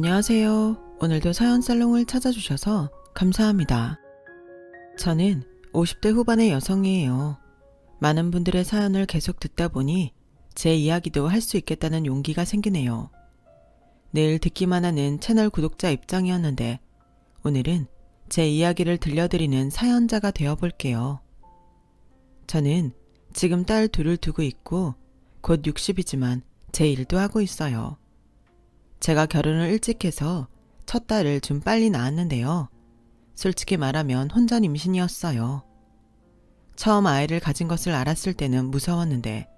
안녕하세요. 오늘도 사연살롱을 찾아주셔서 감사합니다. 저는 50대 후반의 여성이에요. 많은 분들의 사연을 계속 듣다 보니 제 이야기도 할 수 있겠다는 용기가 생기네요. 늘 듣기만 하는 채널 구독자 입장이었는데 오늘은 제 이야기를 들려드리는 사연자가 되어볼게요. 저는 지금 딸 둘을 두고 있고 곧 60이지만 제 일도 하고 있어요. 제가 결혼을 일찍 해서 첫 딸을 좀 빨리 낳았는데요. 솔직히 말하면 혼전 임신이었어요. 처음 아이를 가진 것을 알았을 때는 무서웠는데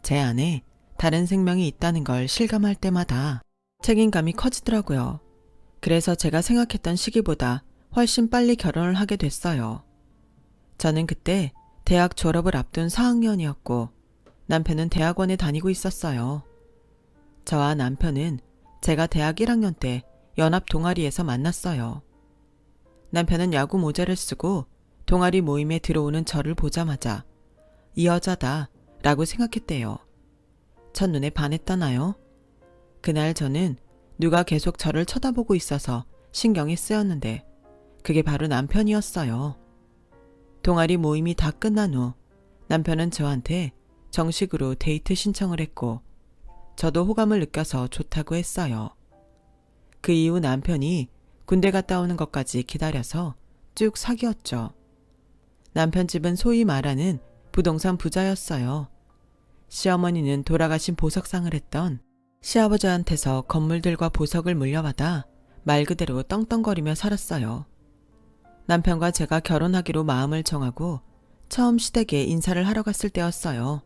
제 안에 다른 생명이 있다는 걸 실감할 때마다 책임감이 커지더라고요. 그래서 제가 생각했던 시기보다 훨씬 빨리 결혼을 하게 됐어요. 저는 그때 대학 졸업을 앞둔 4학년이었고 남편은 대학원에 다니고 있었어요. 저와 남편은 제가 대학 1학년 때 연합 동아리에서 만났어요. 남편은 야구 모자를 쓰고 동아리 모임에 들어오는 저를 보자마자 이 여자다 라고 생각했대요. 첫눈에 반했다나요? 그날 저는 누가 계속 저를 쳐다보고 있어서 신경이 쓰였는데 그게 바로 남편이었어요. 동아리 모임이 다 끝난 후 남편은 저한테 정식으로 데이트 신청을 했고 저도 호감을 느껴서 좋다고 했어요. 그 이후 남편이 군대 갔다 오는 것까지 기다려서 쭉 사귀었죠. 남편 집은 소위 말하는 부동산 부자였어요. 시어머니는 돌아가신 보석상을 했던 시아버지한테서 건물들과 보석을 물려받아 말 그대로 떵떵거리며 살았어요. 남편과 제가 결혼하기로 마음을 정하고 처음 시댁에 인사를 하러 갔을 때였어요.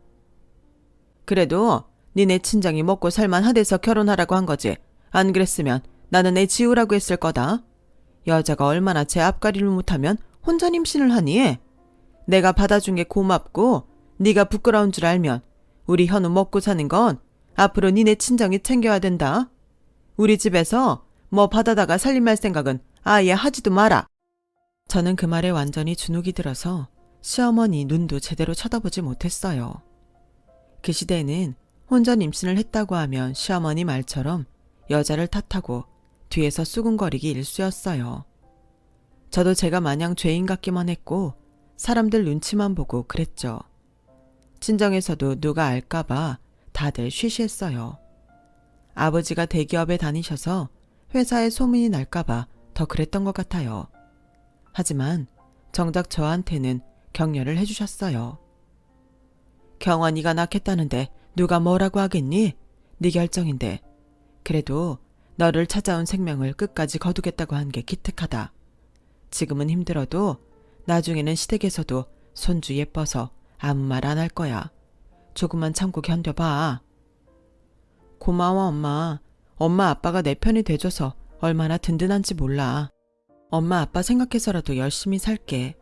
그래도 니네 친정이 먹고 살만하대서 결혼하라고 한 거지. 안 그랬으면 나는 애 지우라고 했을 거다. 여자가 얼마나 제 앞가림을 못하면 혼전 임신을 하니? 내가 받아준 게 고맙고 네가 부끄러운 줄 알면 우리 현우 먹고 사는 건 앞으로 니네 친정이 챙겨야 된다. 우리 집에서 뭐 받아다가 살림할 생각은 아예 하지도 마라. 저는 그 말에 완전히 주눅이 들어서 시어머니 눈도 제대로 쳐다보지 못했어요. 그 시대에는 혼전 임신을 했다고 하면 시어머니 말처럼 여자를 탓하고 뒤에서 수군거리기 일쑤였어요. 저도 제가 마냥 죄인 같기만 했고 사람들 눈치만 보고 그랬죠. 친정에서도 누가 알까봐 다들 쉬쉬했어요. 아버지가 대기업에 다니셔서 회사에 소문이 날까봐 더 그랬던 것 같아요. 하지만 정작 저한테는 격려를 해주셨어요. 경환이가 낳겠다는데 누가 뭐라고 하겠니? 네 결정인데. 그래도 너를 찾아온 생명을 끝까지 거두겠다고 한 게 기특하다. 지금은 힘들어도 나중에는 시댁에서도 손주 예뻐서 아무 말 안 할 거야. 조금만 참고 견뎌봐. 고마워 엄마. 엄마 아빠가 내 편이 돼줘서 얼마나 든든한지 몰라. 엄마 아빠 생각해서라도 열심히 살게.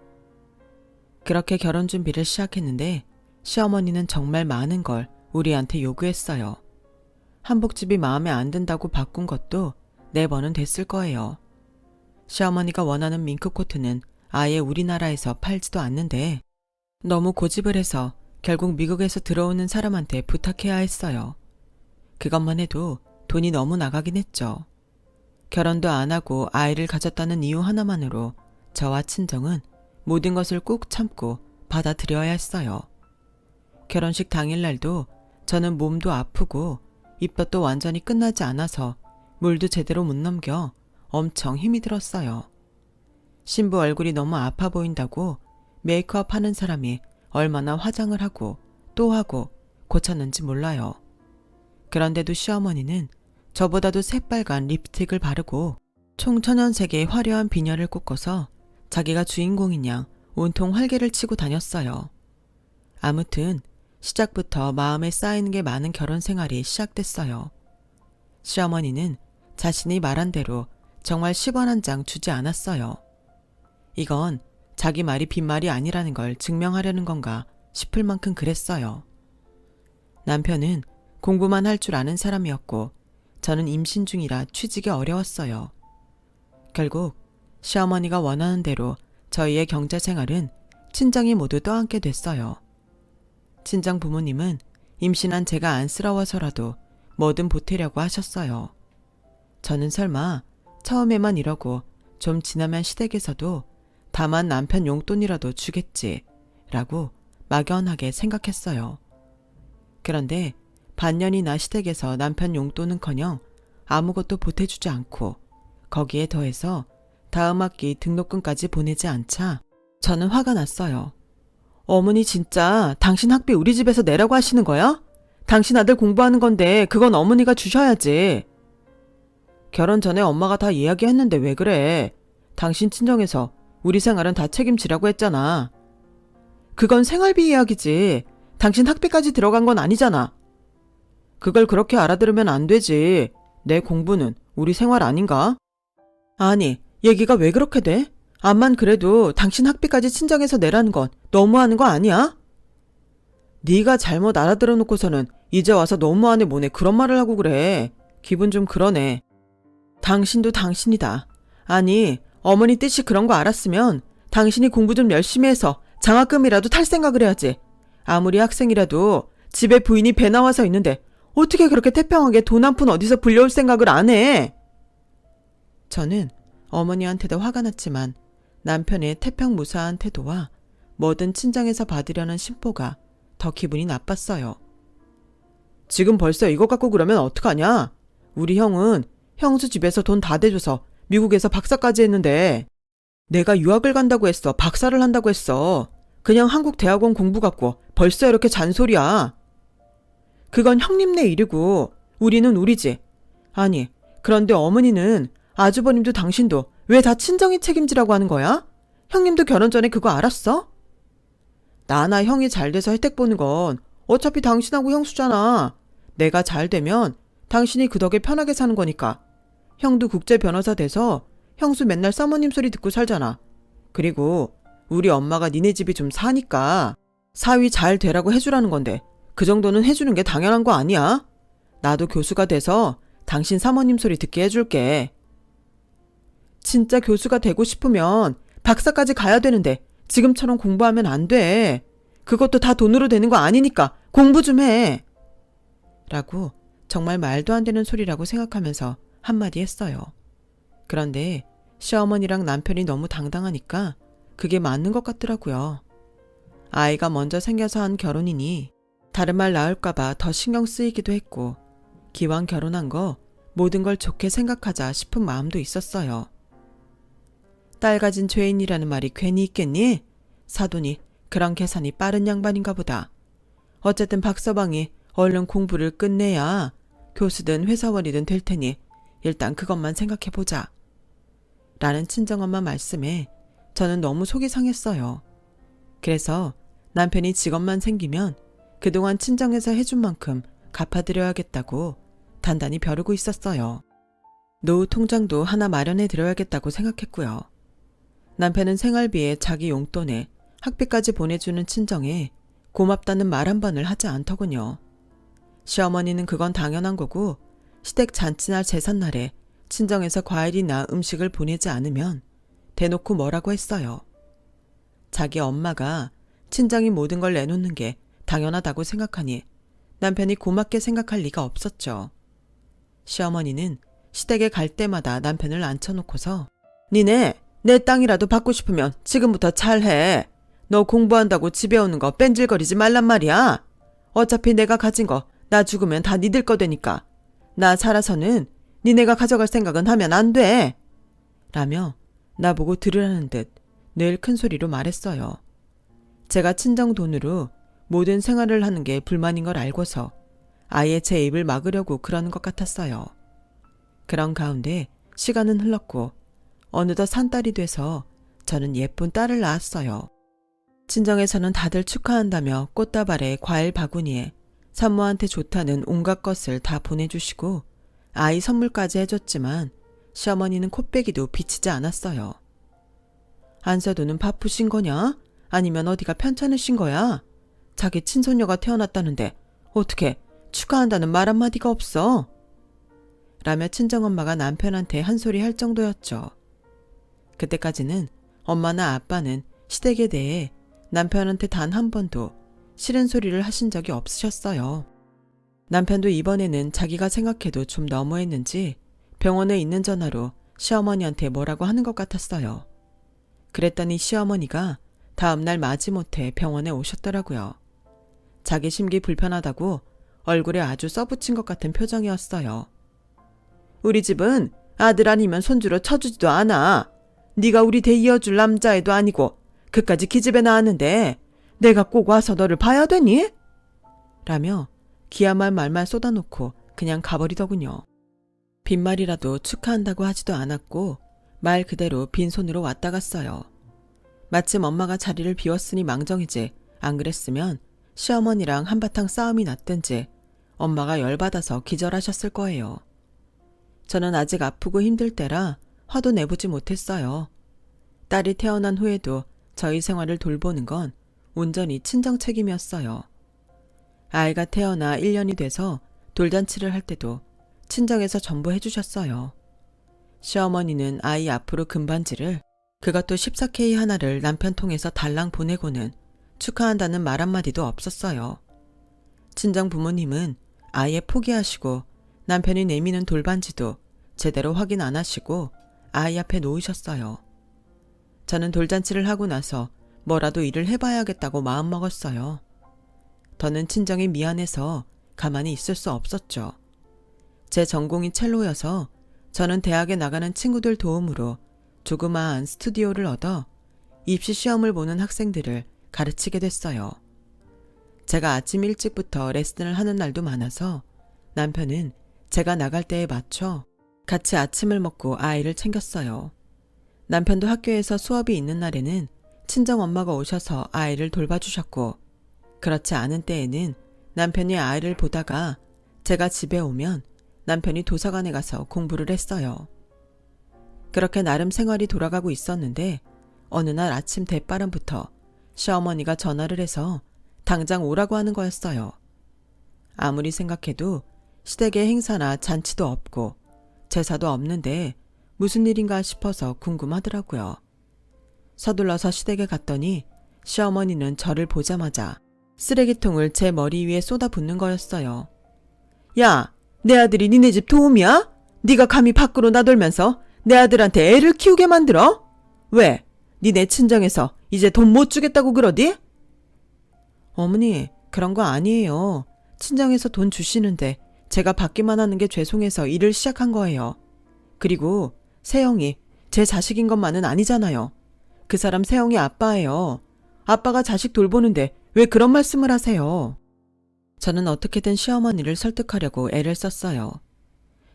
그렇게 결혼 준비를 시작했는데 시어머니는 정말 많은 걸 우리한테 요구했어요. 한복집이 마음에 안 든다고 바꾼 것도 4번은 됐을 거예요. 시어머니가 원하는 밍크코트는 아예 우리나라에서 팔지도 않는데 너무 고집을 해서 결국 미국에서 들어오는 사람한테 부탁해야 했어요. 그것만 해도 돈이 너무 나가긴 했죠. 결혼도 안 하고 아이를 가졌다는 이유 하나만으로 저와 친정은 모든 것을 꾹 참고 받아들여야 했어요. 결혼식 당일날도 저는 몸도 아프고 입덧도 완전히 끝나지 않아서 물도 제대로 못 넘겨 엄청 힘이 들었어요. 신부 얼굴이 너무 아파 보인다고 메이크업 하는 사람이 얼마나 화장을 하고 또 하고 고쳤는지 몰라요. 그런데도 시어머니는 저보다도 새빨간 립스틱을 바르고 총천연색의 화려한 비녀를 꽂고서 자기가 주인공인 양 온통 활개를 치고 다녔어요. 아무튼 시작부터 마음에 쌓이는 게 많은 결혼 생활이 시작됐어요. 시어머니는 자신이 말한 대로 정말 10원 한 장 주지 않았어요. 이건 자기 말이 빈말이 아니라는 걸 증명하려는 건가 싶을 만큼 그랬어요. 남편은 공부만 할 줄 아는 사람이었고 저는 임신 중이라 취직이 어려웠어요. 결국 시어머니가 원하는 대로 저희의 경제 생활은 친정이 모두 떠안게 됐어요. 친정 부모님은 임신한 제가 안쓰러워서라도 뭐든 보태려고 하셨어요. 저는 설마 처음에만 이러고 좀 지나면 시댁에서도 다만 남편 용돈이라도 주겠지 라고 막연하게 생각했어요. 그런데 반년이나 시댁에서 남편 용돈은커녕 아무것도 보태주지 않고 거기에 더해서 다음 학기 등록금까지 보내지 않자 저는 화가 났어요. 어머니 진짜 당신 학비 우리 집에서 내라고 하시는 거야? 당신 아들 공부하는 건데 그건 어머니가 주셔야지. 결혼 전에 엄마가 다 이야기했는데 왜 그래? 당신 친정에서 우리 생활은 다 책임지라고 했잖아. 그건 생활비 이야기지. 당신 학비까지 들어간 건 아니잖아. 그걸 그렇게 알아들으면 안 되지. 내 공부는 우리 생활 아닌가? 아니, 얘기가 왜 그렇게 돼? 암만 그래도 당신 학비까지 친정에서 내라는 건 너무하는 거 아니야? 네가 잘못 알아들어 놓고서는 이제 와서 너무하네 뭐네 그런 말을 하고 그래. 기분 좀 그러네. 당신도 당신이다. 아니, 어머니 뜻이 그런 거 알았으면 당신이 공부 좀 열심히 해서 장학금이라도 탈 생각을 해야지. 아무리 학생이라도 집에 부인이 배 나와서 있는데 어떻게 그렇게 태평하게 돈 한 푼 어디서 불려올 생각을 안 해? 저는 어머니한테도 화가 났지만 남편의 태평무사한 태도와 뭐든 친정에서 받으려는 심보가 더 기분이 나빴어요. 지금 벌써 이거 갖고 그러면 어떡하냐? 우리 형은 형수 집에서 돈 다 대줘서 미국에서 박사까지 했는데 내가 유학을 간다고 했어. 박사를 한다고 했어. 그냥 한국 대학원 공부 갖고 벌써 이렇게 잔소리야. 그건 형님네 일이고 우리는 우리지. 아니, 그런데 어머니는 아주버님도 당신도 왜 다 친정이 책임지라고 하는 거야? 형님도 결혼 전에 그거 알았어? 나나 형이 잘 돼서 혜택 보는 건 어차피 당신하고 형수잖아. 내가 잘 되면 당신이 그 덕에 편하게 사는 거니까. 형도 국제 변호사 돼서 형수 맨날 사모님 소리 듣고 살잖아. 그리고 우리 엄마가 니네 집이 좀 사니까 사위 잘 되라고 해주라는 건데 그 정도는 해주는 게 당연한 거 아니야? 나도 교수가 돼서 당신 사모님 소리 듣게 해줄게. 진짜 교수가 되고 싶으면 박사까지 가야 되는데 지금처럼 공부하면 안 돼. 그것도 다 돈으로 되는 거 아니니까 공부 좀 해. 라고 정말 말도 안 되는 소리라고 생각하면서 한마디 했어요. 그런데 시어머니랑 남편이 너무 당당하니까 그게 맞는 것 같더라고요. 아이가 먼저 생겨서 한 결혼이니 다른 말 나올까봐 더 신경 쓰이기도 했고 기왕 결혼한 거 모든 걸 좋게 생각하자 싶은 마음도 있었어요. 딸 가진 죄인이라는 말이 괜히 있겠니? 사돈이 그런 계산이 빠른 양반인가 보다. 어쨌든 박서방이 얼른 공부를 끝내야 교수든 회사원이든 될 테니 일단 그것만 생각해보자. 라는 친정엄마 말씀에 저는 너무 속이 상했어요. 그래서 남편이 직업만 생기면 그동안 친정에서 해준 만큼 갚아드려야겠다고 단단히 벼르고 있었어요. 노후 통장도 하나 마련해 드려야겠다고 생각했고요. 남편은 생활비에 자기 용돈에 학비까지 보내주는 친정에 고맙다는 말 한 번을 하지 않더군요. 시어머니는 그건 당연한 거고 시댁 잔치날 제삿날에 친정에서 과일이나 음식을 보내지 않으면 대놓고 뭐라고 했어요. 자기 엄마가 친정이 모든 걸 내놓는 게 당연하다고 생각하니 남편이 고맙게 생각할 리가 없었죠. 시어머니는 시댁에 갈 때마다 남편을 앉혀놓고서 니네 내 땅이라도 받고 싶으면 지금부터 잘해. 너 공부한다고 집에 오는 거 뺀질거리지 말란 말이야. 어차피 내가 가진 거 나 죽으면 다 니들 거 되니까 나 살아서는 니네가 가져갈 생각은 하면 안 돼. 라며 나보고 들으라는 듯 늘 큰 소리로 말했어요. 제가 친정 돈으로 모든 생활을 하는 게 불만인 걸 알고서 아예 제 입을 막으려고 그러는 것 같았어요. 그런 가운데 시간은 흘렀고 어느덧 산딸이 돼서 저는 예쁜 딸을 낳았어요. 친정에서는 다들 축하한다며 꽃다발에 과일 바구니에 산모한테 좋다는 온갖 것을 다 보내주시고 아이 선물까지 해줬지만 시어머니는 콧배기도 비치지 않았어요. 안서도는 바쁘신 거냐? 아니면 어디가 편찮으신 거야? 자기 친손녀가 태어났다는데 어떻게 축하한다는 말 한마디가 없어? 라며 친정엄마가 남편한테 한 소리 할 정도였죠. 그때까지는 엄마나 아빠는 시댁에 대해 남편한테 단 한 번도 싫은 소리를 하신 적이 없으셨어요. 남편도 이번에는 자기가 생각해도 좀 너무했는지 병원에 있는 전화로 시어머니한테 뭐라고 하는 것 같았어요. 그랬더니 시어머니가 다음날 마지못해 병원에 오셨더라고요. 자기 심기 불편하다고 얼굴에 아주 써붙인 것 같은 표정이었어요. 우리 집은 아들 아니면 손주로 쳐주지도 않아. 네가 우리 대 이어줄 남자애도 아니고 그까지 기집애 낳았는데 내가 꼭 와서 너를 봐야 되니? 라며 기야말 말만 쏟아놓고 그냥 가버리더군요. 빈말이라도 축하한다고 하지도 않았고 말 그대로 빈손으로 왔다 갔어요. 마침 엄마가 자리를 비웠으니 망정이지 안 그랬으면 시어머니랑 한바탕 싸움이 났든지 엄마가 열받아서 기절하셨을 거예요. 저는 아직 아프고 힘들 때라 화도 내보지 못했어요. 딸이 태어난 후에도 저희 생활을 돌보는 건 온전히 친정 책임이었어요. 아이가 태어나 1년이 돼서 돌잔치를 할 때도 친정에서 전부 해주셨어요. 시어머니는 아이 앞으로 금반지를, 그것도 14K 하나를 남편 통해서 달랑 보내고는 축하한다는 말 한마디도 없었어요. 친정 부모님은 아예 포기하시고 남편이 내미는 돌반지도 제대로 확인 안 하시고 아이 앞에 놓으셨어요. 저는 돌잔치를 하고 나서 뭐라도 일을 해봐야겠다고 마음먹었어요. 더는 친정이 미안해서 가만히 있을 수 없었죠. 제 전공이 첼로여서 저는 대학에 나가는 친구들 도움으로 조그마한 스튜디오를 얻어 입시 시험을 보는 학생들을 가르치게 됐어요. 제가 아침 일찍부터 레슨을 하는 날도 많아서 남편은 제가 나갈 때에 맞춰 같이 아침을 먹고 아이를 챙겼어요. 남편도 학교에서 수업이 있는 날에는 친정엄마가 오셔서 아이를 돌봐주셨고, 그렇지 않은 때에는 남편이 아이를 보다가 제가 집에 오면 남편이 도서관에 가서 공부를 했어요. 그렇게 나름 생활이 돌아가고 있었는데 어느 날 아침 대바람부터 시어머니가 전화를 해서 당장 오라고 하는 거였어요. 아무리 생각해도 시댁에 행사나 잔치도 없고 제사도 없는데 무슨 일인가 싶어서 궁금하더라고요. 서둘러서 시댁에 갔더니 시어머니는 저를 보자마자 쓰레기통을 제 머리 위에 쏟아붓는 거였어요. 야, 내 아들이 니네 집 도움이야? 네가 감히 밖으로 나돌면서 내 아들한테 애를 키우게 만들어? 왜? 니네 친정에서 이제 돈 못 주겠다고 그러디? 어머니, 그런 거 아니에요. 친정에서 돈 주시는데 제가 받기만 하는 게 죄송해서 일을 시작한 거예요. 그리고 세영이 제 자식인 것만은 아니잖아요. 그 사람 세영이 아빠예요. 아빠가 자식 돌보는데 왜 그런 말씀을 하세요? 저는 어떻게든 시어머니를 설득하려고 애를 썼어요.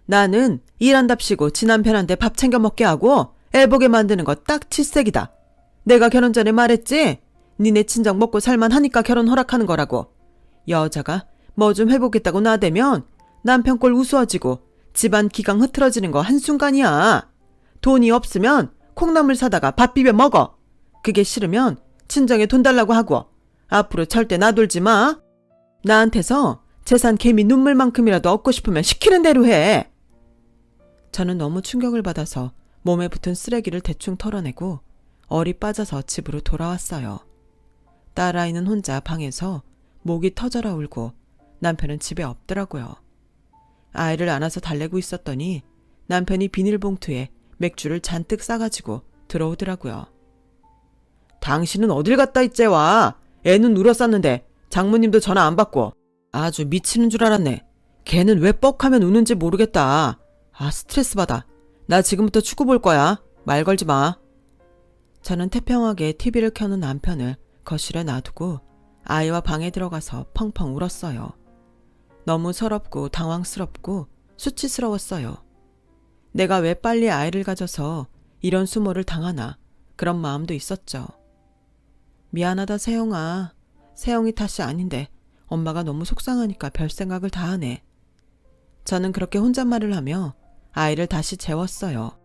나는 일한답시고 지 남편한테 밥 챙겨 먹게 하고 애 보게 만드는 거 딱 칠색이다. 내가 결혼 전에 말했지? 니네 친정 먹고 살만하니까 결혼 허락하는 거라고. 여자가 뭐 좀 해보겠다고 나대면 남편 꼴 우스워지고 집안 기강 흐트러지는 거 한순간이야. 돈이 없으면 콩나물 사다가 밥 비벼 먹어. 그게 싫으면 친정에 돈 달라고 하고 앞으로 절대 나돌지 마. 나한테서 재산 개미 눈물만큼이라도 얻고 싶으면 시키는 대로 해. 저는 너무 충격을 받아서 몸에 붙은 쓰레기를 대충 털어내고 얼이 빠져서 집으로 돌아왔어요. 딸아이는 혼자 방에서 목이 터져라 울고 남편은 집에 없더라고요. 아이를 안아서 달래고 있었더니 남편이 비닐봉투에 맥주를 잔뜩 싸가지고 들어오더라고요. 당신은 어딜 갔다 있제 와. 애는 울었었는데 장모님도 전화 안 받고. 아주 미치는 줄 알았네. 걔는 왜 뻑하면 우는지 모르겠다. 아, 스트레스 받아. 나 지금부터 축구 볼 거야. 말 걸지 마. 저는 태평하게 TV를 켜는 남편을 거실에 놔두고 아이와 방에 들어가서 펑펑 울었어요. 너무 서럽고 당황스럽고 수치스러웠어요. 내가 왜 빨리 아이를 가져서 이런 수모를 당하나 그런 마음도 있었죠. 미안하다 세영아. 세영이 탓이 아닌데 엄마가 너무 속상하니까 별 생각을 다 하네. 저는 그렇게 혼잣말을 하며 아이를 다시 재웠어요.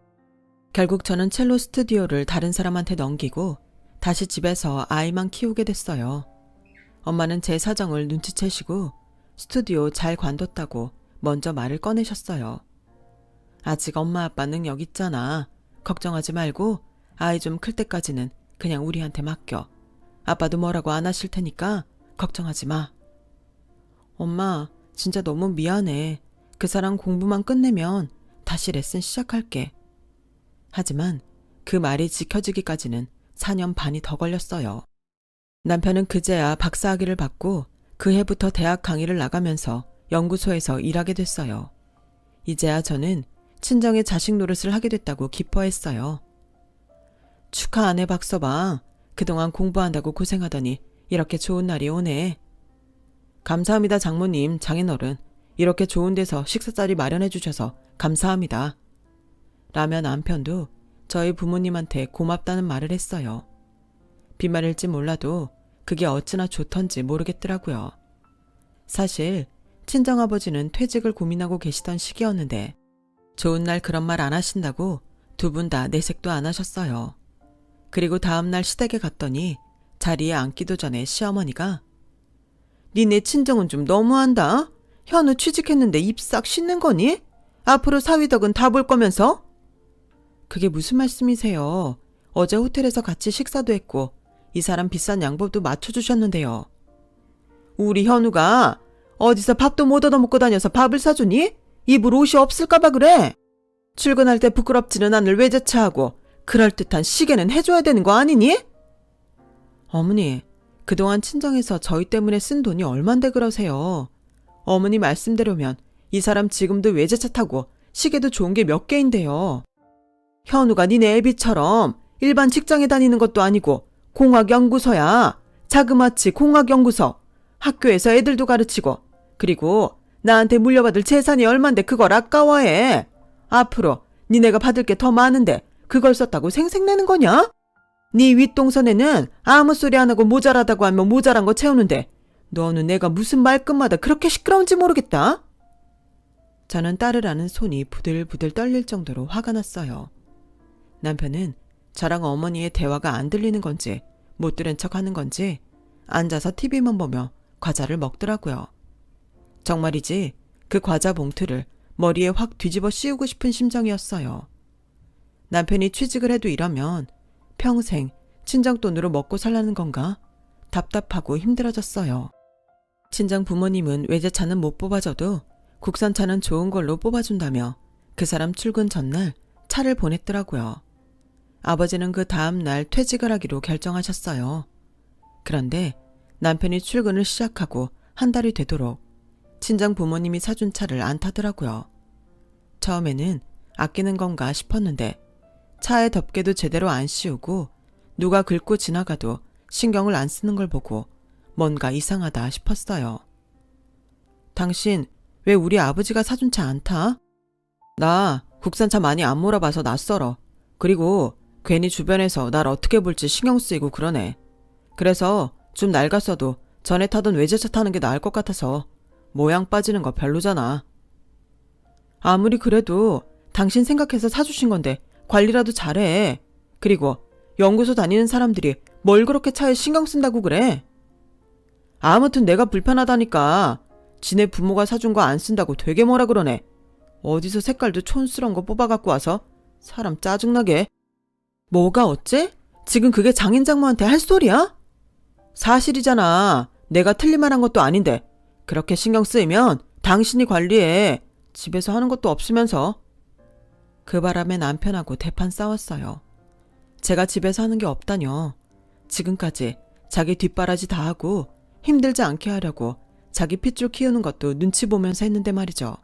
결국 저는 첼로 스튜디오를 다른 사람한테 넘기고 다시 집에서 아이만 키우게 됐어요. 엄마는 제 사정을 눈치채시고 스튜디오 잘 관뒀다고 먼저 말을 꺼내셨어요. 아직 엄마 아빠 능력 있잖아. 걱정하지 말고 아이 좀 클 때까지는 그냥 우리한테 맡겨. 아빠도 뭐라고 안 하실 테니까 걱정하지 마. 엄마, 진짜 너무 미안해. 그 사람 공부만 끝내면 다시 레슨 시작할게. 하지만 그 말이 지켜지기까지는 4년 반이 더 걸렸어요. 남편은 그제야 박사학위를 받고 그 해부터 대학 강의를 나가면서 연구소에서 일하게 됐어요. 이제야 저는 친정의 자식 노릇을 하게 됐다고 기뻐했어요. 축하하네 박서방. 그동안 공부한다고 고생하더니 이렇게 좋은 날이 오네. 감사합니다 장모님, 장인어른. 이렇게 좋은 데서 식사 자리 마련해 주셔서 감사합니다. 라며 남편도 저희 부모님한테 고맙다는 말을 했어요. 빈말일지 몰라도 그게 어찌나 좋던지 모르겠더라고요. 사실 친정아버지는 퇴직을 고민하고 계시던 시기였는데 좋은 날 그런 말 안 하신다고 두 분 다 내색도 안 하셨어요. 그리고 다음날 시댁에 갔더니 자리에 앉기도 전에 시어머니가 니네 친정은 좀 너무한다. 현우 취직했는데 입 싹 씻는 거니? 앞으로 사위덕은 다 볼 거면서? 그게 무슨 말씀이세요? 어제 호텔에서 같이 식사도 했고 이 사람 비싼 양복도 맞춰주셨는데요. 우리 현우가 어디서 밥도 못 얻어먹고 다녀서 밥을 사주니? 입을 옷이 없을까봐 그래. 출근할 때 부끄럽지는 않을 외제차하고 그럴듯한 시계는 해줘야 되는 거 아니니? 어머니, 그동안 친정에서 저희 때문에 쓴 돈이 얼만데 그러세요. 어머니 말씀대로면 이 사람 지금도 외제차 타고 시계도 좋은 게 몇 개인데요. 현우가 니네 애비처럼 일반 직장에 다니는 것도 아니고 공학연구소야. 자그마치 공학연구소. 학교에서 애들도 가르치고 그리고 나한테 물려받을 재산이 얼만데 그걸 아까워해. 앞으로 니네가 받을 게 더 많은데 그걸 썼다고 생색내는 거냐? 네 윗동선에는 아무 소리 안 하고 모자라다고 하면 모자란 거 채우는데 너는 내가 무슨 말끝마다 그렇게 시끄러운지 모르겠다. 저는 딸을 안은 손이 부들부들 떨릴 정도로 화가 났어요. 남편은 저랑 어머니의 대화가 안 들리는 건지 못 들은 척 하는 건지 앉아서 TV만 보며 과자를 먹더라고요. 정말이지 그 과자 봉투를 머리에 확 뒤집어 씌우고 싶은 심정이었어요. 남편이 취직을 해도 이러면 평생 친정돈으로 먹고 살라는 건가? 답답하고 힘들어졌어요. 친정 부모님은 외제차는 못 뽑아줘도 국산차는 좋은 걸로 뽑아준다며 그 사람 출근 전날 차를 보냈더라고요. 아버지는 그 다음 날 퇴직을 하기로 결정하셨어요. 그런데 남편이 출근을 시작하고 한 달이 되도록 친정 부모님이 사준 차를 안 타더라고요. 처음에는 아끼는 건가 싶었는데 차에 덮개도 제대로 안 씌우고 누가 긁고 지나가도 신경을 안 쓰는 걸 보고 뭔가 이상하다 싶었어요. 당신 왜 우리 아버지가 사준 차 안 타? 나 국산차 많이 안 몰아봐서 낯설어. 그리고 괜히 주변에서 날 어떻게 볼지 신경 쓰이고 그러네. 그래서 좀 낡았어도 전에 타던 외제차 타는 게 나을 것 같아서 모양 빠지는 거 별로잖아. 아무리 그래도 당신 생각해서 사주신 건데 관리라도 잘해. 그리고 연구소 다니는 사람들이 뭘 그렇게 차에 신경 쓴다고 그래? 아무튼 내가 불편하다니까. 지네 부모가 사준 거 안 쓴다고 되게 뭐라 그러네. 어디서 색깔도 촌스러운 거 뽑아갖고 와서 사람 짜증나게. 뭐가 어째? 지금 그게 장인장모한테 할 소리야? 사실이잖아. 내가 틀린 말 한 것도 아닌데 그렇게 신경 쓰이면 당신이 관리해. 집에서 하는 것도 없으면서. 그 바람에 남편하고 대판 싸웠어요. 제가 집에서 하는 게 없다뇨. 지금까지 자기 뒷바라지 다 하고 힘들지 않게 하려고 자기 핏줄 키우는 것도 눈치 보면서 했는데 말이죠.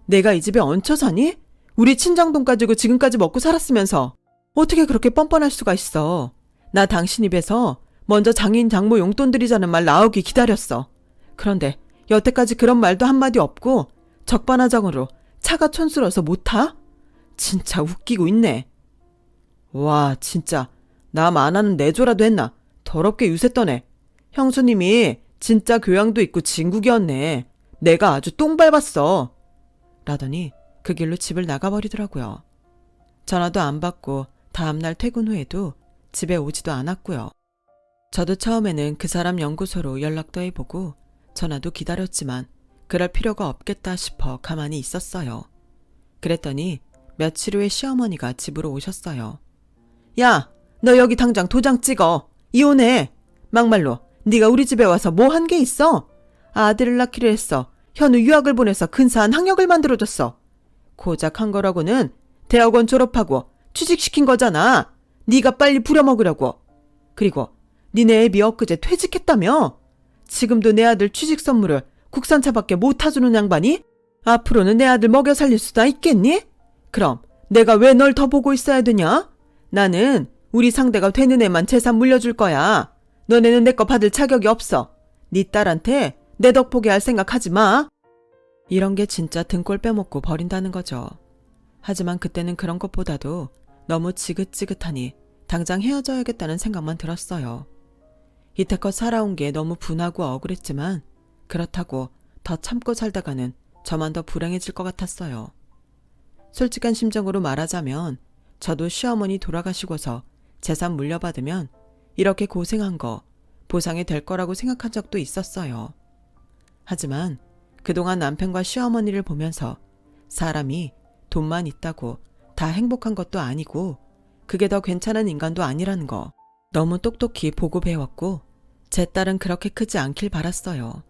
내가 이 집에 얹혀 사니? 우리 친정돈 가지고 지금까지 먹고 살았으면서 어떻게 그렇게 뻔뻔할 수가 있어. 나 당신 입에서 먼저 장인 장모 용돈 드리자는 말 나오기 기다렸어. 그런데 여태까지 그런 말도 한마디 없고 적반하장으로 차가 촌스러워서 못 타? 진짜 웃기고 있네. 와 진짜 남 안 하는 내조라도 했나. 더럽게 유세 떠네. 형수님이 진짜 교양도 있고 진국이었네. 내가 아주 똥 밟았어. 라더니 그 길로 집을 나가버리더라고요. 전화도 안 받고 다음날 퇴근 후에도 집에 오지도 않았고요. 저도 처음에는 그 사람 연구소로 연락도 해보고 전화도 기다렸지만 그럴 필요가 없겠다 싶어 가만히 있었어요. 그랬더니 며칠 후에 시어머니가 집으로 오셨어요. 야, 너 여기 당장 도장 찍어. 이혼해. 막말로 네가 우리 집에 와서 뭐 한 게 있어? 아들을 낳기로 했어. 현우 유학을 보내서 근사한 학력을 만들어줬어. 고작 한 거라고는 대학원 졸업하고 취직시킨 거잖아. 네가 빨리 부려먹으려고. 그리고 니네 애비 엊그제 퇴직했다며? 지금도 내 아들 취직 선물을 국산차밖에 못 타주는 양반이 앞으로는 내 아들 먹여 살릴 수나 있겠니? 그럼 내가 왜 널 더 보고 있어야 되냐? 나는 우리 상대가 되는 애만 재산 물려줄 거야. 너네는 내 거 받을 자격이 없어. 네 딸한테 내 덕 보게 할 생각하지 마. 이런 게 진짜 등골 빼먹고 버린다는 거죠. 하지만 그때는 그런 것보다도 너무 지긋지긋하니 당장 헤어져야겠다는 생각만 들었어요. 이태껏 살아온 게 너무 분하고 억울했지만 그렇다고 더 참고 살다가는 저만 더 불행해질 것 같았어요. 솔직한 심정으로 말하자면 저도 시어머니 돌아가시고서 재산 물려받으면 이렇게 고생한 거 보상이 될 거라고 생각한 적도 있었어요. 하지만 그동안 남편과 시어머니를 보면서 사람이 돈만 있다고 다 행복한 것도 아니고 그게 더 괜찮은 인간도 아니라는 거 너무 똑똑히 보고 배웠고 제 딸은 그렇게 크지 않길 바랐어요.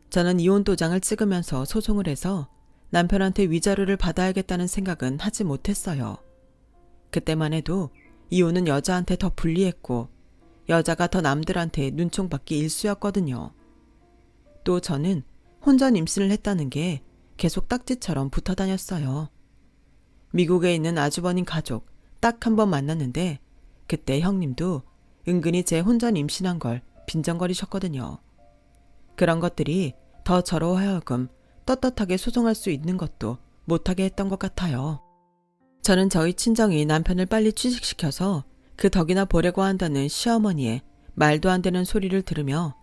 저는 이혼 도장을 찍으면서 소송을 해서 남편한테 위자료를 받아야겠다는 생각은 하지 못했어요. 그때만 해도 이혼은 여자한테 더 불리했고 여자가 더 남들한테 눈총받기 일쑤였거든요. 또 저는 혼전 임신을 했다는 게 계속 딱지처럼 붙어 다녔어요. 미국에 있는 아주버님 가족 딱 한 번 만났는데 그때 형님도 은근히 제 혼전 임신한 걸 빈정거리셨거든요. 그런 것들이 더 저로 하여금 떳떳하게 소송할 수 있는 것도 못하게 했던 것 같아요. 저는 저희 친정이 남편을 빨리 취직시켜서 그 덕이나 보려고 한다는 시어머니의 말도 안 되는 소리를 들으며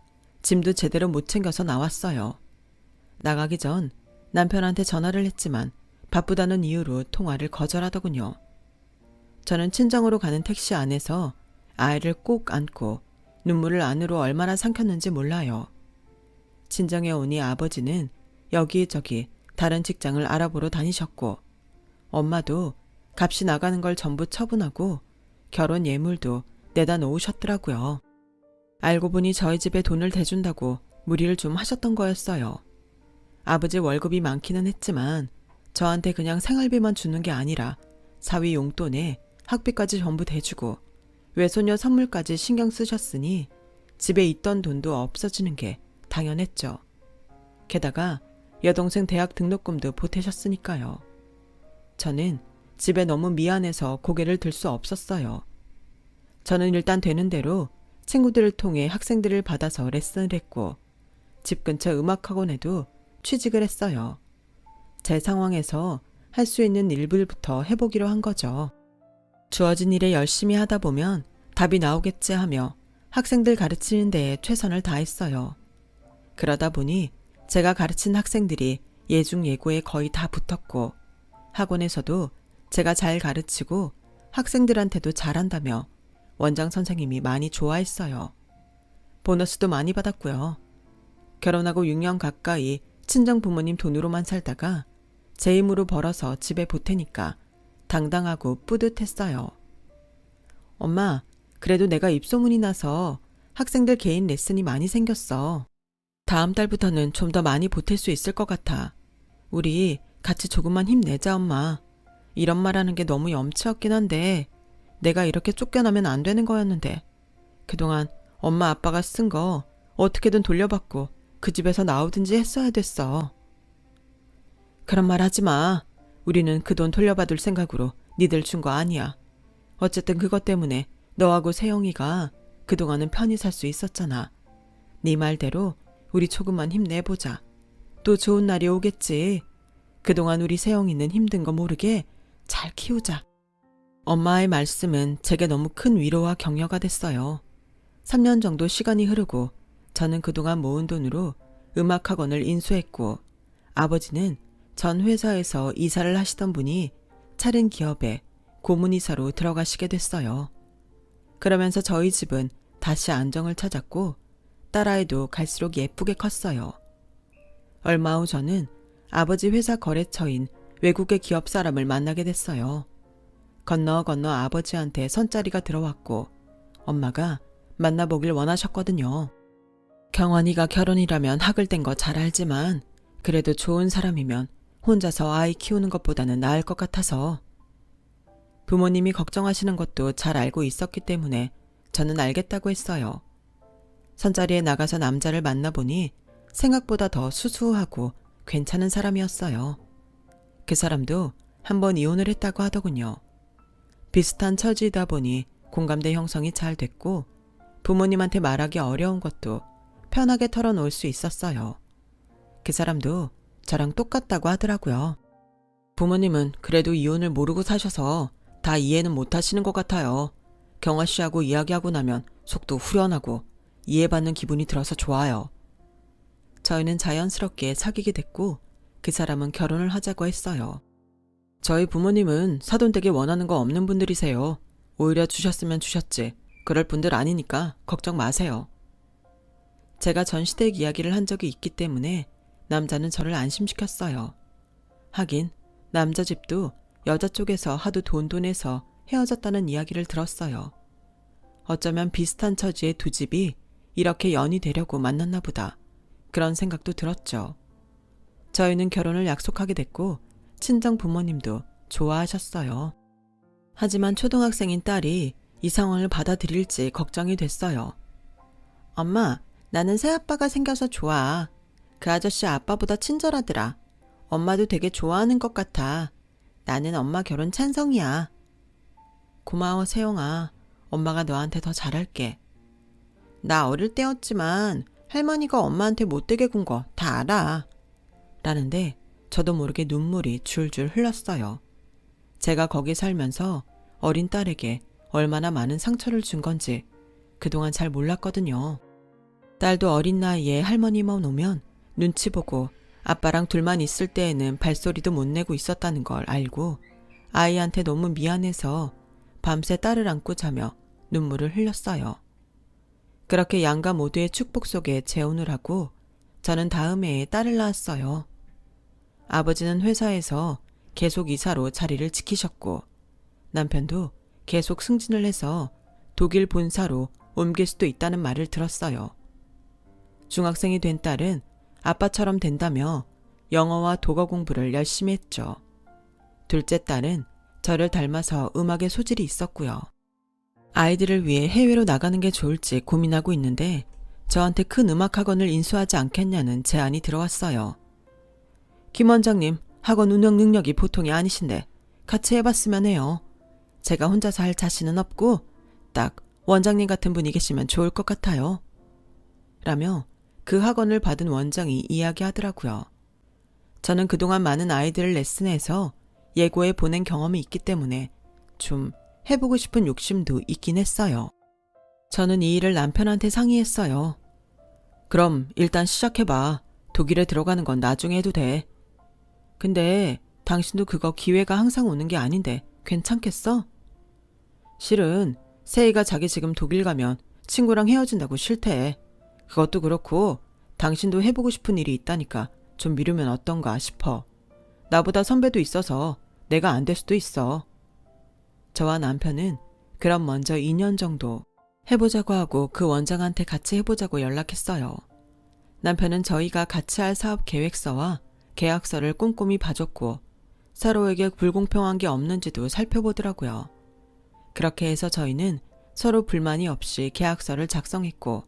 짐도 제대로 못 챙겨서 나왔어요. 나가기 전 남편한테 전화를 했지만 바쁘다는 이유로 통화를 거절하더군요. 저는 친정으로 가는 택시 안에서 아이를 꼭 안고 눈물을 안으로 얼마나 삼켰는지 몰라요. 친정에 오니 아버지는 여기저기 다른 직장을 알아보러 다니셨고 엄마도 값이 나가는 걸 전부 처분하고 결혼 예물도 내다 놓으셨더라고요. 알고 보니 저희 집에 돈을 대준다고 무리를 좀 하셨던 거였어요. 아버지 월급이 많기는 했지만 저한테 그냥 생활비만 주는 게 아니라 사위 용돈에 학비까지 전부 대주고 외손녀 선물까지 신경 쓰셨으니 집에 있던 돈도 없어지는 게 당연했죠. 게다가 여동생 대학 등록금도 보태셨으니까요. 저는 집에 너무 미안해서 고개를 들 수 없었어요. 저는 일단 되는 대로 친구들을 통해 학생들을 받아서 레슨을 했고 집 근처 음악학원에도 취직을 했어요. 제 상황에서 할 수 있는 일부부터 해보기로 한 거죠. 주어진 일에 열심히 하다 보면 답이 나오겠지 하며 학생들 가르치는 데에 최선을 다했어요. 그러다 보니 제가 가르친 학생들이 예중예고에 거의 다 붙었고 학원에서도 제가 잘 가르치고 학생들한테도 잘한다며 원장 선생님이 많이 좋아했어요. 보너스도 많이 받았고요. 결혼하고 6년 가까이 친정 부모님 돈으로만 살다가 제 힘으로 벌어서 집에 보태니까 당당하고 뿌듯했어요. 엄마, 그래도 내가 입소문이 나서 학생들 개인 레슨이 많이 생겼어. 다음 달부터는 좀 더 많이 보탤 수 있을 것 같아. 우리 같이 조금만 힘내자, 엄마. 이런 말하는 게 너무 염치 없긴 한데 내가 이렇게 쫓겨나면 안 되는 거였는데 그동안 엄마 아빠가 쓴 거 어떻게든 돌려받고 그 집에서 나오든지 했어야 됐어. 그런 말 하지 마. 우리는 그 돈 돌려받을 생각으로 니들 준 거 아니야. 어쨌든 그것 때문에 너하고 세영이가 그동안은 편히 살 수 있었잖아. 네 말대로 우리 조금만 힘내보자. 또 좋은 날이 오겠지. 그동안 우리 세영이는 힘든 거 모르게 잘 키우자. 엄마의 말씀은 제게 너무 큰 위로와 격려가 됐어요. 3년 정도 시간이 흐르고 저는 그동안 모은 돈으로 음악학원을 인수했고 아버지는 전 회사에서 이사를 하시던 분이 차린 기업에 고문이사로 들어가시게 됐어요. 그러면서 저희 집은 다시 안정을 찾았고 딸아이도 갈수록 예쁘게 컸어요. 얼마 후 저는 아버지 회사 거래처인 외국의 기업 사람을 만나게 됐어요. 건너 아버지한테 선자리가 들어왔고 엄마가 만나보길 원하셨거든요. 경원이가 결혼이라면 학을 뗀 거 잘 알지만 그래도 좋은 사람이면 혼자서 아이 키우는 것보다는 나을 것 같아서. 부모님이 걱정하시는 것도 잘 알고 있었기 때문에 저는 알겠다고 했어요. 선자리에 나가서 남자를 만나보니 생각보다 더 수수하고 괜찮은 사람이었어요. 그 사람도 한번 이혼을 했다고 하더군요. 비슷한 처지이다 보니 공감대 형성이 잘 됐고 부모님한테 말하기 어려운 것도 편하게 털어놓을 수 있었어요. 그 사람도 저랑 똑같다고 하더라고요. 부모님은 그래도 이혼을 모르고 사셔서 다 이해는 못 하시는 것 같아요. 경아 씨하고 이야기하고 나면 속도 후련하고 이해받는 기분이 들어서 좋아요. 저희는 자연스럽게 사귀게 됐고 그 사람은 결혼을 하자고 했어요. 저희 부모님은 사돈 되게 원하는 거 없는 분들이세요. 오히려 주셨으면 주셨지. 그럴 분들 아니니까 걱정 마세요. 제가 전시댁 이야기를 한 적이 있기 때문에 남자는 저를 안심시켰어요. 하긴 남자 집도 여자 쪽에서 하도 돈 내서 헤어졌다는 이야기를 들었어요. 어쩌면 비슷한 처지의 두 집이 이렇게 연이 되려고 만났나 보다. 그런 생각도 들었죠. 저희는 결혼을 약속하게 됐고 친정 부모님도 좋아하셨어요. 하지만 초등학생인 딸이 이 상황을 받아들일지 걱정이 됐어요. 엄마, 나는 새아빠가 생겨서 좋아. 그 아저씨 아빠보다 친절하더라. 엄마도 되게 좋아하는 것 같아. 나는 엄마 결혼 찬성이야. 고마워, 세영아. 엄마가 너한테 더 잘할게. 나 어릴 때였지만 할머니가 엄마한테 못되게 군 거 다 알아. 라는데 저도 모르게 눈물이 줄줄 흘렀어요. 제가 거기 살면서 어린 딸에게 얼마나 많은 상처를 준 건지 그동안 잘 몰랐거든요. 딸도 어린 나이에 할머니만 오면 눈치 보고 아빠랑 둘만 있을 때에는 발소리도 못 내고 있었다는 걸 알고 아이한테 너무 미안해서 밤새 딸을 안고 자며 눈물을 흘렸어요. 그렇게 양가 모두의 축복 속에 재혼을 하고 저는 다음 해에 딸을 낳았어요. 아버지는 회사에서 계속 이사로 자리를 지키셨고 남편도 계속 승진을 해서 독일 본사로 옮길 수도 있다는 말을 들었어요. 중학생이 된 딸은 아빠처럼 된다며 영어와 독어 공부를 열심히 했죠. 둘째 딸은 저를 닮아서 음악에 소질이 있었고요. 아이들을 위해 해외로 나가는 게 좋을지 고민하고 있는데 저한테 큰 음악학원을 인수하지 않겠냐는 제안이 들어왔어요. 김 원장님, 학원 운영 능력이 보통이 아니신데 같이 해봤으면 해요. 제가 혼자서 할 자신은 없고 딱 원장님 같은 분이 계시면 좋을 것 같아요. 라며 그 학원을 받은 원장이 이야기하더라고요. 저는 그동안 많은 아이들을 레슨해서 예고에 보낸 경험이 있기 때문에 좀 해보고 싶은 욕심도 있긴 했어요. 저는 이 일을 남편한테 상의했어요. 그럼 일단 시작해봐. 독일에 들어가는 건 나중에 해도 돼. 근데 당신도 그거 기회가 항상 오는 게 아닌데 괜찮겠어? 실은 세희가 자기 지금 독일 가면 친구랑 헤어진다고 싫대. 그것도 그렇고 당신도 해보고 싶은 일이 있다니까 좀 미루면 어떤가 싶어. 나보다 선배도 있어서 내가 안 될 수도 있어. 저와 남편은 그럼 먼저 2년 정도 해보자고 하고 그 원장한테 같이 해보자고 연락했어요. 남편은 저희가 같이 할 사업 계획서와 계약서를 꼼꼼히 봐줬고 서로에게 불공평한 게 없는지도 살펴보더라고요. 그렇게 해서 저희는 서로 불만이 없이 계약서를 작성했고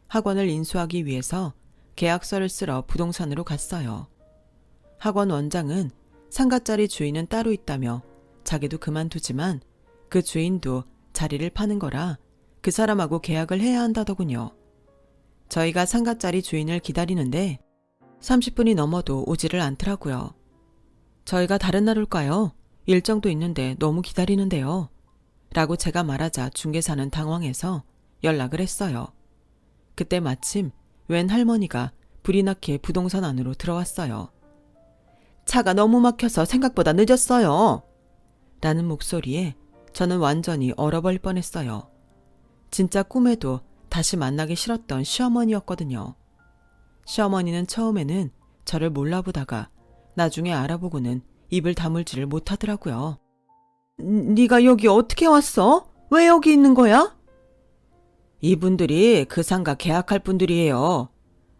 학원을 인수하기 위해서 계약서를 쓰러 부동산으로 갔어요. 학원 원장은 상가짜리 주인은 따로 있다며 자기도 그만두지만 그 주인도 자리를 파는 거라 그 사람하고 계약을 해야 한다더군요. 저희가 상가짜리 주인을 기다리는데 30분이 넘어도 오지를 않더라고요. 저희가 다른 날 올까요? 일정도 있는데 너무 기다리는데요. 라고 제가 말하자 중개사는 당황해서 연락을 했어요. 그때 마침 웬 할머니가 불이 나게 부동산 안으로 들어왔어요. 차가 너무 막혀서 생각보다 늦었어요. 라는 목소리에 저는 완전히 얼어버릴 뻔했어요. 진짜 꿈에도 다시 만나기 싫었던 시어머니였거든요. 시어머니는 처음에는 저를 몰라보다가 나중에 알아보고는 입을 다물지를 못하더라고요. 네가 여기 어떻게 왔어? 왜 여기 있는 거야? 이분들이 그 상가 계약할 분들이에요.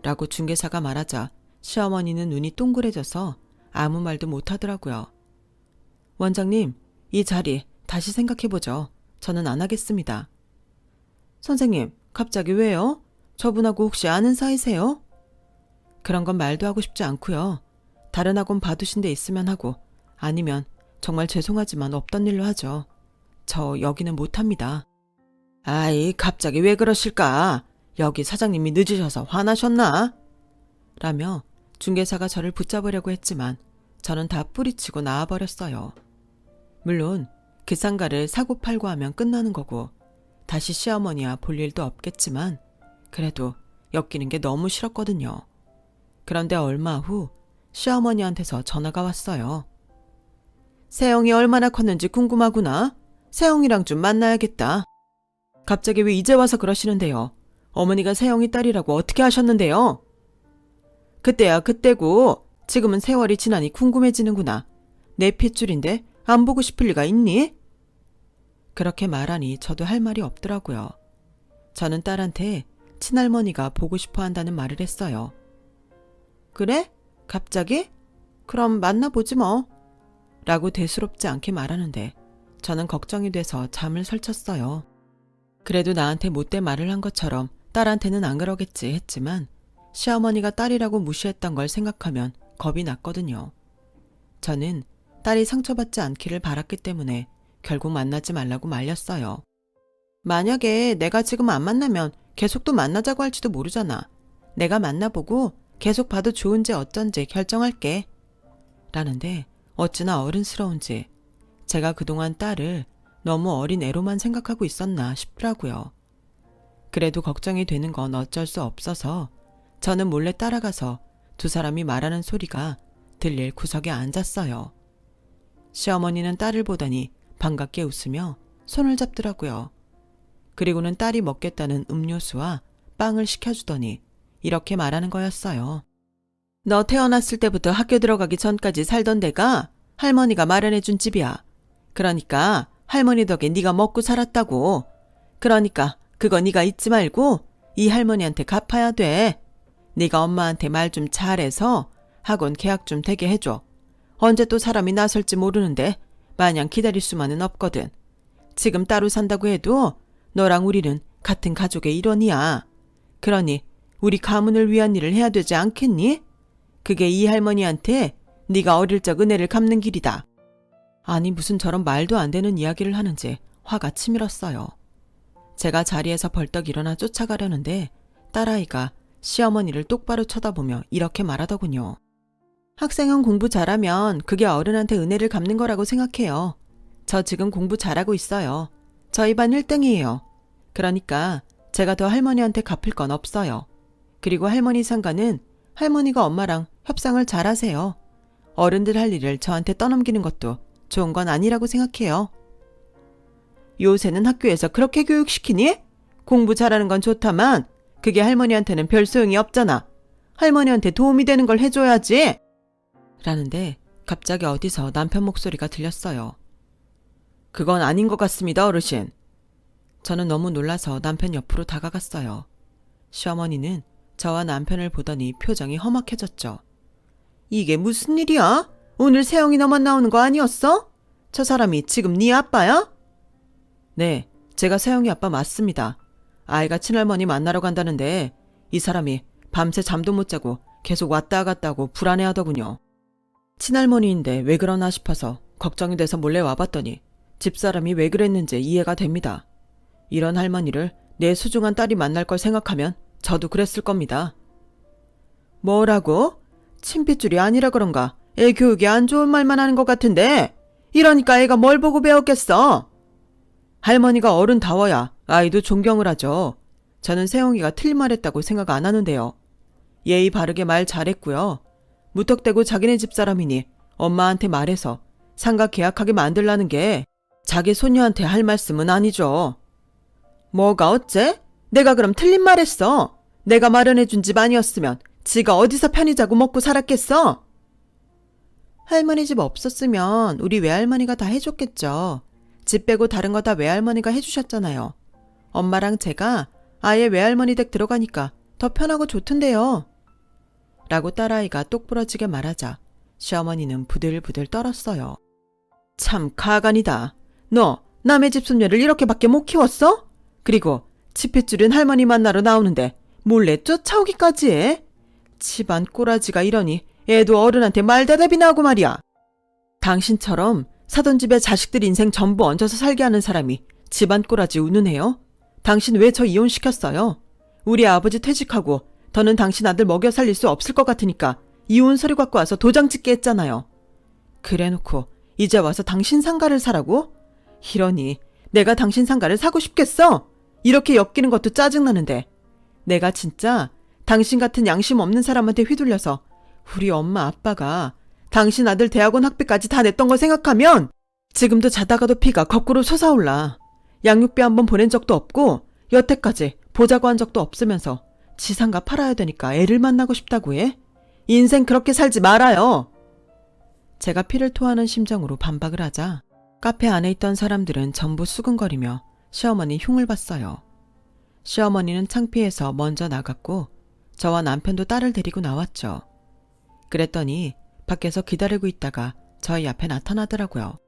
라고 중개사가 말하자 시어머니는 눈이 동그래져서 아무 말도 못하더라고요. 원장님, 이 자리 다시 생각해보죠. 저는 안 하겠습니다. 선생님, 갑자기 왜요? 저분하고 혹시 아는 사이세요? 그런 건 말도 하고 싶지 않고요. 다른 학원 봐두신 데 있으면 하고 아니면 정말 죄송하지만 없던 일로 하죠. 저 여기는 못합니다. 아이, 갑자기 왜 그러실까? 여기 사장님이 늦으셔서 화나셨나? 라며 중개사가 저를 붙잡으려고 했지만 저는 다 뿌리치고 나와버렸어요. 물론 그 상가를 사고팔고 하면 끝나는 거고 다시 시어머니와 볼 일도 없겠지만 그래도 엮이는 게 너무 싫었거든요. 그런데 얼마 후 시어머니한테서 전화가 왔어요. 세영이 얼마나 컸는지 궁금하구나. 세영이랑 좀 만나야겠다. 갑자기 왜 이제 와서 그러시는데요? 어머니가 세영이 딸이라고 어떻게 하셨는데요? 그때야 그때고 지금은 세월이 지나니 궁금해지는구나. 내 핏줄인데 안 보고 싶을 리가 있니? 그렇게 말하니 저도 할 말이 없더라고요. 저는 딸한테 친할머니가 보고 싶어 한다는 말을 했어요. 그래? 갑자기? 그럼 만나보지 뭐. 라고 대수롭지 않게 말하는데 저는 걱정이 돼서 잠을 설쳤어요. 그래도 나한테 못된 말을 한 것처럼 딸한테는 안 그러겠지 했지만 시어머니가 딸이라고 무시했던 걸 생각하면 겁이 났거든요. 저는 딸이 상처받지 않기를 바랐기 때문에 결국 만나지 말라고 말렸어요. 만약에 내가 지금 안 만나면 계속 또 만나자고 할지도 모르잖아. 내가 만나보고 계속 봐도 좋은지 어쩐지 결정할게. 라는데 어찌나 어른스러운지 제가 그동안 딸을 너무 어린 애로만 생각하고 있었나 싶더라고요. 그래도 걱정이 되는 건 어쩔 수 없어서 저는 몰래 따라가서 두 사람이 말하는 소리가 들릴 구석에 앉았어요. 시어머니는 딸을 보더니 반갑게 웃으며 손을 잡더라고요. 그리고는 딸이 먹겠다는 음료수와 빵을 시켜주더니 이렇게 말하는 거였어요. 너 태어났을 때부터 학교 들어가기 전까지 살던 데가 할머니가 마련해준 집이야. 그러니까 할머니 덕에 네가 먹고 살았다고. 그러니까 그거 네가 잊지 말고 이 할머니한테 갚아야 돼. 네가 엄마한테 말 좀 잘해서 학원 계약 좀 되게 해줘. 언제 또 사람이 나설지 모르는데 마냥 기다릴 수만은 없거든. 지금 따로 산다고 해도 너랑 우리는 같은 가족의 일원이야. 그러니 우리 가문을 위한 일을 해야 되지 않겠니? 그게 이 할머니한테 네가 어릴 적 은혜를 갚는 길이다. 아니 무슨 저런 말도 안 되는 이야기를 하는지 화가 치밀었어요. 제가 자리에서 벌떡 일어나 쫓아가려는데 딸아이가 시어머니를 똑바로 쳐다보며 이렇게 말하더군요. 학생은 공부 잘하면 그게 어른한테 은혜를 갚는 거라고 생각해요. 저 지금 공부 잘하고 있어요. 저희 반 1등이에요. 그러니까 제가 더 할머니한테 갚을 건 없어요. 그리고 할머니 상가는 할머니가 엄마랑 협상을 잘하세요. 어른들 할 일을 저한테 떠넘기는 것도 좋은 건 아니라고 생각해요. 요새는 학교에서 그렇게 교육시키니? 공부 잘하는 건 좋다만 그게 할머니한테는 별 소용이 없잖아. 할머니한테 도움이 되는 걸 해줘야지. 라는데 갑자기 어디서 남편 목소리가 들렸어요. 그건 아닌 것 같습니다, 어르신. 저는 너무 놀라서 남편 옆으로 다가갔어요. 시어머니는 저와 남편을 보더니 표정이 험악해졌죠. 이게 무슨 일이야? 오늘 세영이 너만 나오는 거 아니었어? 저 사람이 지금 네 아빠야? 네, 제가 세영이 아빠 맞습니다. 아이가 친할머니 만나러 간다는데 이 사람이 밤새 잠도 못 자고 계속 왔다 갔다 하고 불안해하더군요. 친할머니인데 왜 그러나 싶어서 걱정이 돼서 몰래 와봤더니 집사람이 왜 그랬는지 이해가 됩니다. 이런 할머니를 내 소중한 딸이 만날 걸 생각하면 저도 그랬을 겁니다. 뭐라고? 친핏줄이 아니라 그런가 애 교육에 안 좋은 말만 하는 것 같은데 이러니까 애가 뭘 보고 배웠겠어? 할머니가 어른다워야 아이도 존경을 하죠. 저는 세영이가 틀린 말했다고 생각 안 하는데요. 예의 바르게 말 잘했고요. 무턱대고 자기네 집사람이니 엄마한테 말해서 상가 계약하게 만들라는 게 자기 손녀한테 할 말씀은 아니죠. 뭐가 어째? 내가 그럼 틀린 말 했어. 내가 마련해준 집 아니었으면 지가 어디서 편히 자고 먹고 살았겠어? 할머니 집 없었으면 우리 외할머니가 다 해줬겠죠. 집 빼고 다른 거 다 외할머니가 해주셨잖아요. 엄마랑 제가 아예 외할머니 댁 들어가니까 더 편하고 좋던데요. 라고 딸아이가 똑부러지게 말하자 시어머니는 부들부들 떨었어요. 참 가관이다. 너 남의 집 손녀를 이렇게밖에 못 키웠어? 그리고 치핏줄인 할머니 만나러 나오는데 몰래 쫓아오기까지 해? 집안 꼬라지가 이러니 애도 어른한테 말대답이나 하고 말이야. 당신처럼 사돈 집에 자식들 인생 전부 얹어서 살게 하는 사람이 집안 꼬라지 운운해요? 당신 왜 저 이혼시켰어요? 우리 아버지 퇴직하고 더는 당신 아들 먹여 살릴 수 없을 것 같으니까 이혼 서류 갖고 와서 도장 찍게 했잖아요. 그래놓고 이제 와서 당신 상가를 사라고? 이러니 내가 당신 상가를 사고 싶겠어? 이렇게 엮이는 것도 짜증나는데 내가 진짜 당신 같은 양심 없는 사람한테 휘둘려서 우리 엄마 아빠가 당신 아들 대학원 학비까지 다 냈던 거 생각하면 지금도 자다가도 피가 거꾸로 솟아올라. 양육비 한번 보낸 적도 없고 여태까지 보자고 한 적도 없으면서 지상가 팔아야 되니까 애를 만나고 싶다고 해? 인생 그렇게 살지 말아요. 제가 피를 토하는 심정으로 반박을 하자 카페 안에 있던 사람들은 전부 수근거리며 시어머니 흉을 봤어요. 시어머니는 창피해서 먼저 나갔고 저와 남편도 딸을 데리고 나왔죠. 그랬더니 밖에서 기다리고 있다가 저희 앞에 나타나더라고요.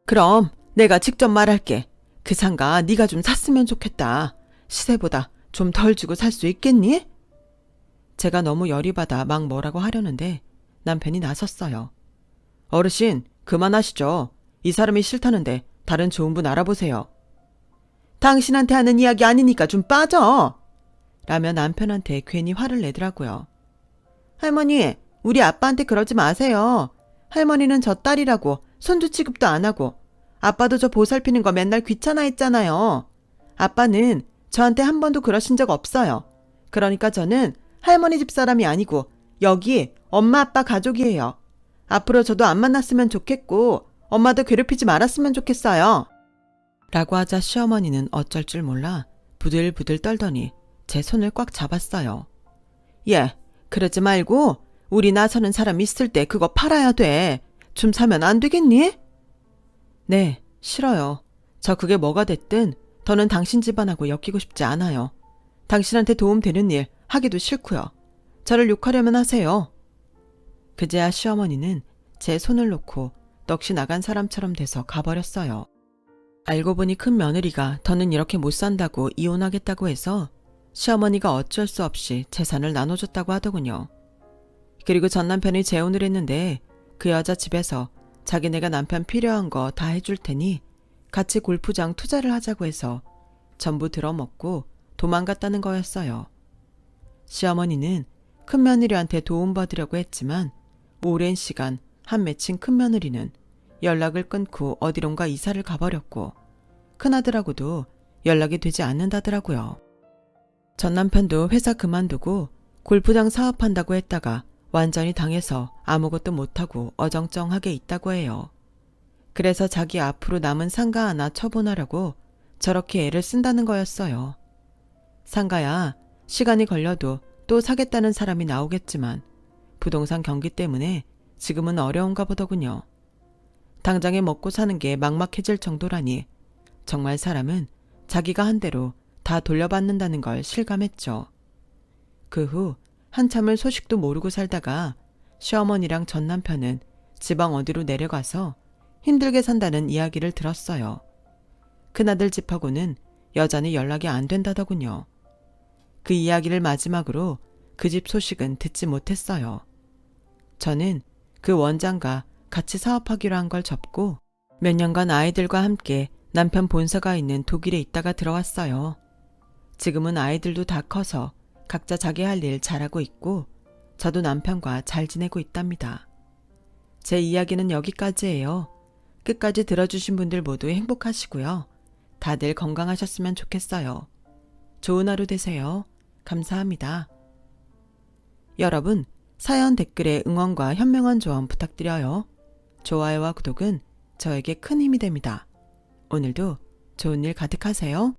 그럼 내가 직접 말할게. 그 상가 네가 좀 샀으면 좋겠다. 시세보다 좀 덜 주고 살 수 있겠니? 제가 너무 열이 받아 막 뭐라고 하려는데 남편이 나섰어요. 어르신 그만하시죠. 이 사람이 싫다는데 다른 좋은 분 알아보세요. 당신한테 하는 이야기 아니니까 좀 빠져. 라며 남편한테 괜히 화를 내더라고요. 할머니 우리 아빠한테 그러지 마세요. 할머니는 저 딸이라고 손주 취급도 안 하고 아빠도 저 보살피는 거 맨날 귀찮아 했잖아요. 아빠는 저한테 한 번도 그러신 적 없어요. 그러니까 저는 할머니 집 사람이 아니고 여기 엄마 아빠 가족이에요. 앞으로 저도 안 만났으면 좋겠고 엄마도 괴롭히지 말았으면 좋겠어요. 라고 하자 시어머니는 어쩔 줄 몰라 부들부들 떨더니 제 손을 꽉 잡았어요. 예, 그러지 말고 우리 나서는 사람 있을 때 그거 팔아야 돼. 좀 사면 안 되겠니? 네, 싫어요. 저 그게 뭐가 됐든 더는 당신 집안하고 엮이고 싶지 않아요. 당신한테 도움되는 일 하기도 싫고요. 저를 욕하려면 하세요. 그제야 시어머니는 제 손을 놓고 넋이 나간 사람처럼 돼서 가버렸어요. 알고 보니 큰 며느리가 더는 이렇게 못 산다고 이혼하겠다고 해서 시어머니가 어쩔 수 없이 재산을 나눠줬다고 하더군요. 그리고 전 남편이 재혼을 했는데 그 여자 집에서 자기네가 남편 필요한 거 다 해줄 테니 같이 골프장 투자를 하자고 해서 전부 들어먹고 도망갔다는 거였어요. 시어머니는 큰며느리한테 도움받으려고 했지만 오랜 시간 한 맺힌 큰며느리는 연락을 끊고 어디론가 이사를 가버렸고 큰아들하고도 연락이 되지 않는다더라고요. 전 남편도 회사 그만두고 골프장 사업한다고 했다가 완전히 당해서 아무것도 못하고 어정쩡하게 있다고 해요. 그래서 자기 앞으로 남은 상가 하나 처분하려고 저렇게 애를 쓴다는 거였어요. 상가야 시간이 걸려도 또 사겠다는 사람이 나오겠지만 부동산 경기 때문에 지금은 어려운가 보더군요. 당장에 먹고 사는 게 막막해질 정도라니 정말 사람은 자기가 한 대로 다 돌려받는다는 걸 실감했죠. 그 후 한참을 소식도 모르고 살다가 시어머니랑 전 남편은 지방 어디로 내려가서 힘들게 산다는 이야기를 들었어요. 큰아들 집하고는 여전히 연락이 안 된다더군요. 그 이야기를 마지막으로 그 집 소식은 듣지 못했어요. 저는 그 원장과 같이 사업하기로 한 걸 접고 몇 년간 아이들과 함께 남편 본사가 있는 독일에 있다가 들어왔어요. 지금은 아이들도 다 커서 각자 자기 할 일 잘하고 있고 저도 남편과 잘 지내고 있답니다. 제 이야기는 여기까지예요. 끝까지 들어주신 분들 모두 행복하시고요. 다들 건강하셨으면 좋겠어요. 좋은 하루 되세요. 감사합니다. 여러분, 사연 댓글에 응원과 현명한 조언 부탁드려요. 좋아요와 구독은 저에게 큰 힘이 됩니다. 오늘도 좋은 일 가득하세요.